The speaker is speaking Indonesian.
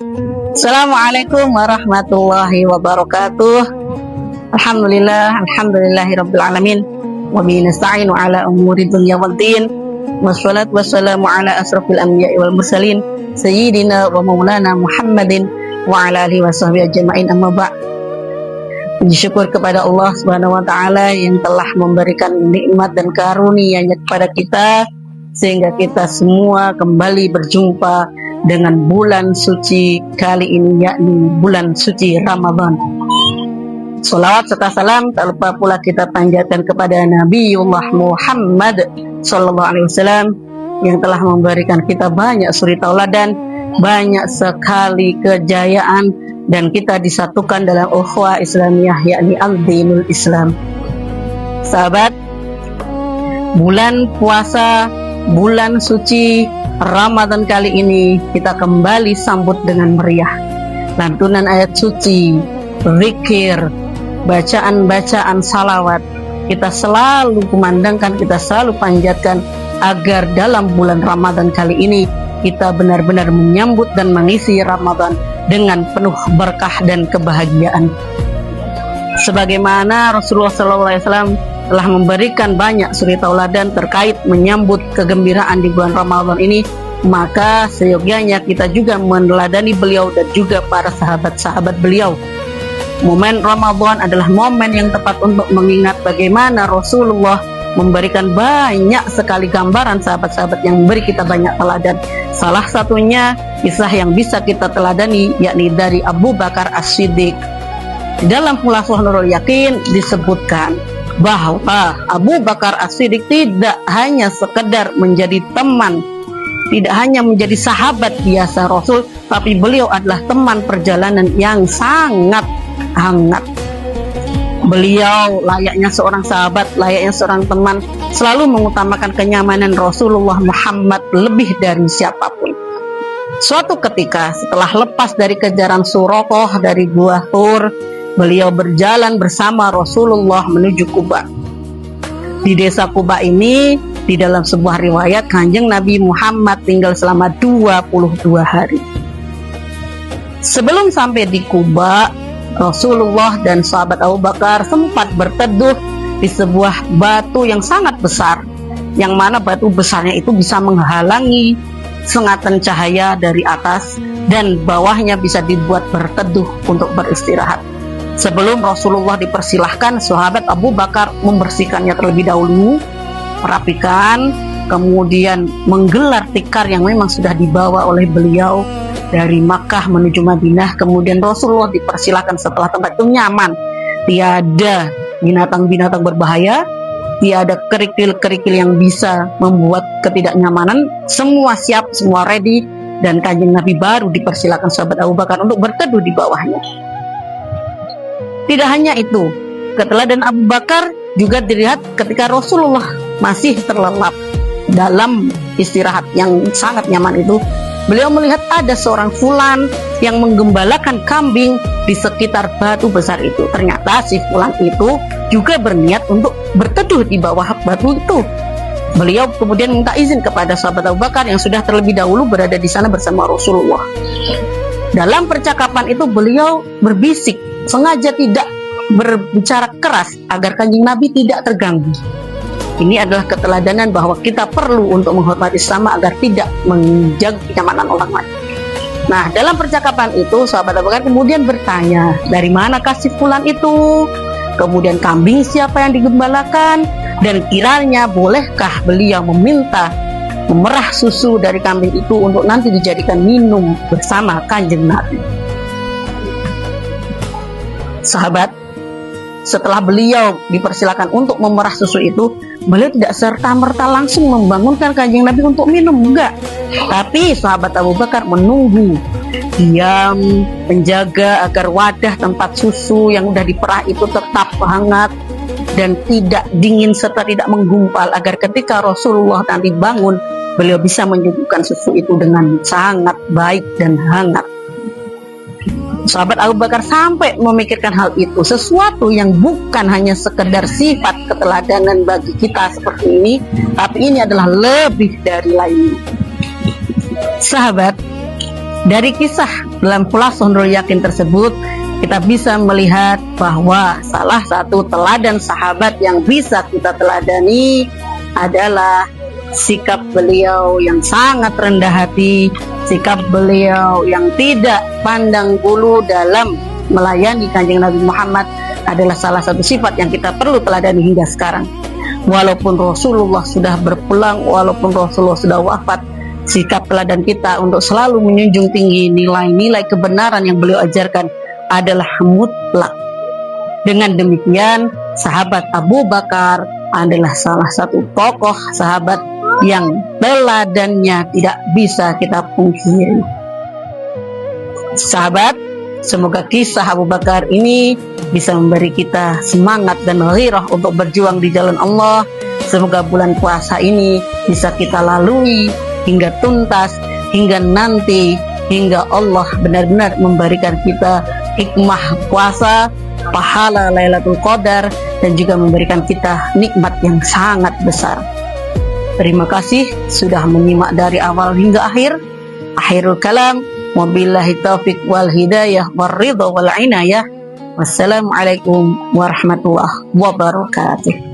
Assalamualaikum warahmatullahi wabarakatuh. Alhamdulillahirabbil alamin. Wa bihi nasta'inu ala umuri dunya waddin. Wassalatu wassalamu ala asrofil anbiya'i wal mursalin sayyidina wa maulana Muhammadin wa ala alihi washabbihi ajma'in, amma ba'd. Puji syukur kepada Allah Subhanahu wa taala yang telah memberikan nikmat dan karunia-Nya kepada kita sehingga kita semua kembali berjumpa dengan bulan suci kali ini, yakni bulan suci Ramadan. Salawat serta salam tak lupa pula kita panjatkan kepada Nabiullah Muhammad sallallahu alaihi wasallam yang telah memberikan kita banyak suri tauladan, banyak sekali kejayaan, dan kita disatukan dalam ukhuwah Islamiyah, yakni al-dinul Islam. Sahabat, bulan puasa, bulan suci Ramadan kali ini kita kembali sambut dengan meriah. Lantunan ayat suci, zikir, bacaan-bacaan salawat, kita selalu kumandangkan, kita selalu panjatkan agar dalam bulan Ramadan kali ini kita benar-benar menyambut dan mengisi Ramadan dengan penuh berkah dan kebahagiaan. Sebagaimana Rasulullah SAW telah memberikan banyak suri tauladan terkait menyambut kegembiraan di bulan Ramadan ini, maka seyogyanya kita juga meneladani beliau dan juga para sahabat-sahabat beliau. Momen Ramadan adalah momen yang tepat untuk mengingat bagaimana Rasulullah memberikan banyak sekali gambaran sahabat-sahabat yang memberi kita banyak teladan. Salah satunya kisah yang bisa kita teladani, yakni dari Abu Bakar As-Siddiq. Di dalam Khulasatul Nurul Yakin disebutkan bahwa Abu Bakar As-Siddiq tidak hanya sekedar menjadi teman, tidak hanya menjadi sahabat biasa Rasul, tapi beliau adalah teman perjalanan yang sangat hangat. Beliau layaknya seorang sahabat, layaknya seorang teman, selalu mengutamakan kenyamanan Rasulullah Muhammad lebih dari siapapun. Suatu ketika setelah lepas dari kejaran Suraqah dari Gua Thur, beliau berjalan bersama Rasulullah menuju Quba. Di desa Quba ini, di dalam sebuah riwayat, Kanjeng Nabi Muhammad tinggal selama 22 hari. Sebelum sampai di Quba, Rasulullah dan sahabat Abu Bakar sempat berteduh di sebuah batu yang sangat besar, yang mana batu besarnya itu bisa menghalangi sengatan cahaya dari atas, dan bawahnya bisa dibuat berteduh untuk beristirahat. Sebelum Rasulullah dipersilahkan, sahabat Abu Bakar membersihkannya terlebih dahulu, merapikan, kemudian menggelar tikar yang memang sudah dibawa oleh beliau dari Makkah menuju Madinah. Kemudian Rasulullah dipersilahkan setelah tempat itu nyaman, tiada binatang-binatang berbahaya, tiada kerikil-kerikil yang bisa membuat ketidaknyamanan, semua siap, semua ready, dan Kanjeng Nabi baru dipersilahkan sahabat Abu Bakar untuk berteduh di bawahnya. Tidak hanya itu, keteladanan Abu Bakar juga dilihat ketika Rasulullah masih terlelap dalam istirahat yang sangat nyaman itu. Beliau melihat ada seorang fulan yang menggembalakan kambing di sekitar batu besar itu. Ternyata si fulan itu juga berniat untuk berteduh di bawah batu itu. Beliau kemudian minta izin kepada sahabat Abu Bakar yang sudah terlebih dahulu berada di sana bersama Rasulullah. Dalam percakapan itu beliau berbisik, sengaja tidak berbicara keras agar Kanjeng Nabi tidak terganggu. Ini adalah keteladanan bahwa kita perlu untuk menghormati sesama agar tidak menjaga kenyamanan orang lain. Nah, dalam percakapan itu sahabat Abu Bakar kemudian bertanya, dari mana kasih fulan itu? Kemudian kambing siapa yang digembalakan? Dan kiranya bolehkah beliau meminta memerah susu dari kambing itu untuk nanti dijadikan minum bersama Kanjeng Nabi. Sahabat, setelah beliau dipersilakan untuk memerah susu itu, beliau tidak serta-merta langsung membangunkan Kanjeng Nabi untuk minum, enggak. Tapi sahabat Abu Bakar menunggu, diam, menjaga agar wadah tempat susu yang sudah diperah itu tetap hangat dan tidak dingin serta tidak menggumpal, agar ketika Rasulullah nanti bangun, beliau bisa menyuguhkan susu itu dengan sangat baik dan hangat. Sahabat Abu Bakar sampai memikirkan hal itu, sesuatu yang bukan hanya sekedar sifat keteladanan bagi kita seperti ini, tapi ini adalah lebih dari lainnya. Sahabat, Dari kisah dalam Khulasatul Nurul Yakin tersebut, kita bisa melihat bahwa salah satu teladan sahabat yang bisa kita teladani adalah sikap beliau yang sangat rendah hati, sikap beliau yang tidak pandang bulu dalam melayani Kanjeng Nabi Muhammad adalah salah satu sifat yang kita perlu teladani hingga sekarang. Walaupun Rasulullah sudah berpulang, walaupun Rasulullah sudah wafat, sikap teladan kita untuk selalu menjunjung tinggi nilai-nilai kebenaran yang beliau ajarkan adalah mutlak. Dengan demikian, sahabat Abu Bakar adalah salah satu tokoh sahabat yang teladannya tidak bisa kita pungkiri. Sahabat, semoga kisah Abu Bakar ini bisa memberi kita semangat dan gairah untuk berjuang di jalan Allah. Semoga bulan puasa ini bisa kita lalui hingga tuntas, hingga nanti, hingga Allah benar-benar memberikan kita hikmah puasa, pahala Lailatul Qadar, dan juga memberikan kita nikmat yang sangat besar. Terima kasih sudah menyimak dari awal hingga akhir. Akhirul kalam, wabillahi taufiq wal hidayah wal ridha wal inayah. Wassalamualaikum warahmatullahi wabarakatuh.